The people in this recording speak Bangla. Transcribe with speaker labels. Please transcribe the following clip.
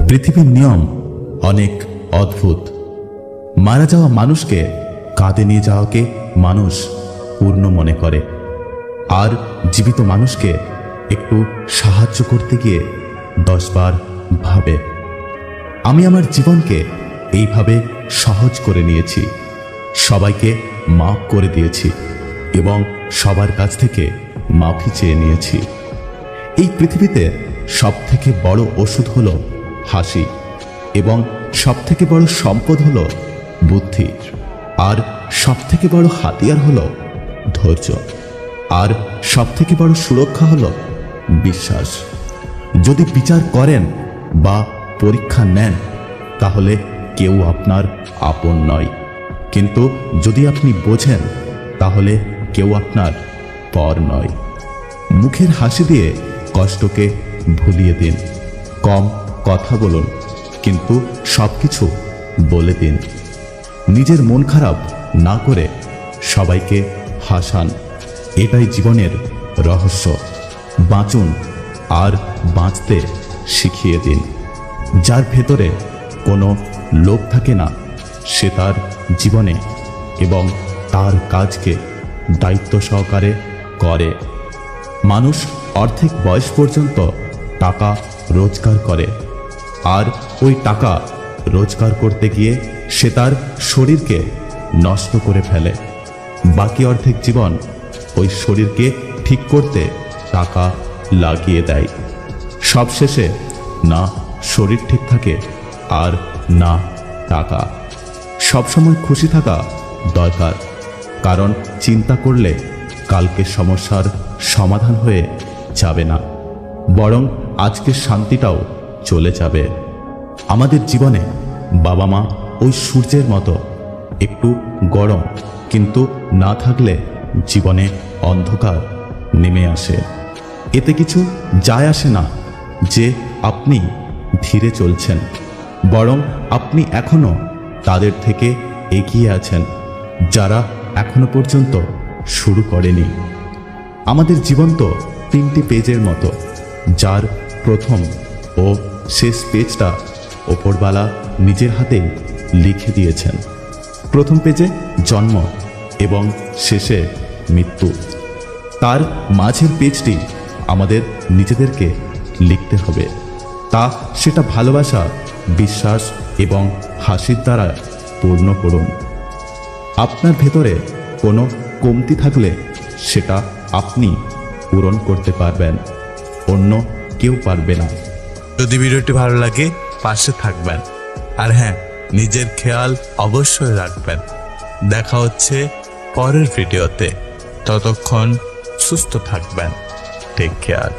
Speaker 1: পৃথিবীর নিয়ম অনেক অদ্ভুত। মারা যাওয়া মানুষকে কাঁধে নিয়ে যাওয়াকে মানুষ পূর্ণ মনে করে, আর জীবিত মানুষকে একটু সাহায্য করতে গিয়ে 10 বার ভাবে। আমি আমার জীবনকে এইভাবে সহজ করে নিয়েছি, সবাইকে মাফ করে দিয়েছি এবং সবার কাছ থেকে মাফি চেয়ে নিয়েছি। এই পৃথিবীতে সবথেকে বড় ওষুধ হলো হাসি, এবং সবথেকে বড় সম্পদ হলো বুদ্ধি, আর সবথেকে বড় হাতিয়ার হলো ধৈর্য, আর সবথেকে বড় সুরক্ষা হলো বিশ্বাস। যদি বিচার করেন বা পরীক্ষা নেন তাহলে কেউ আপনার আপন নয়, কিন্তু যদি আপনি বোঝেন তাহলে কেউ আপনার পর নয়। মুখের হাসি দিয়ে কষ্টকে ভুলিয়ে দিন। কম কথা বলুন, কিন্তু সবকিছু বলে দিন। নিজের মন খারাপ না করে সবাইকে হাসান। এটাই জীবনের রহস্য। বাঁচুন আর বাঁচতে শিখিয়ে দিন। যার ভেতরে কোনো লোভ থাকে না, সে তার জীবনে এবং তার কাজকে দায়িত্ব সহকারে করে। মানুষ অর্ধেক বয়স পর্যন্ত টাকা রোজগার করে, আর ওই টাকা রোজগার করতে গিয়ে সে তার শরীরকে নষ্ট করে ফেলে। বাকি অর্ধেক জীবন ওই শরীরকে ঠিক করতে টাকা লাগিয়ে দেয়। সবশেষে না শরীর ঠিক থাকে আর না টাকা। সবসময় খুশি থাকা দরকার, কারণ চিন্তা করলে কালকের সমস্যার সমাধান হয়ে যাবে না, বরং আজকের শান্তিটাও চলে যাবে। আমাদের জীবনে বাবা মা ওই সূর্যের মতো, একটু গরম, কিন্তু না থাকলে জীবনে অন্ধকার নেমে আসে। এতে কিছু যায় আসে না যে আপনি ধীরে চলছেন, বরং আপনি এখনো তাদের থেকে এগিয়ে আছেন যারা এখনো পর্যন্ত শুরু করেনি। আমাদের জীবন তো 3টি পেজের মতো, যার প্রথম ও শেষ পেজটা ওপরওয়ালা নিজের হাতেই লিখে দিয়েছেন। প্রথম পেজে জন্ম এবং শেষে মৃত্যু। তার মাঝের পেজটি আমাদের নিজেদেরকে লিখতে হবে, তা সেটা ভালোবাসা, বিশ্বাস এবং হাসির দ্বারা পূর্ণ করুন। আপনার ভেতরে কোনো কমতি থাকলে সেটা আপনি পূরণ করতে পারবেন, অন্য কেউ পারবে না।
Speaker 2: যদি ভিডিওটি ভালো লাগে পাশে থাকবেন, আর হ্যাঁ, নিজের খেয়াল অবশ্যই রাখবেন। দেখা হচ্ছে পরের ভিডিওতে। ততক্ষণ সুস্থ থাকবেন। Take care.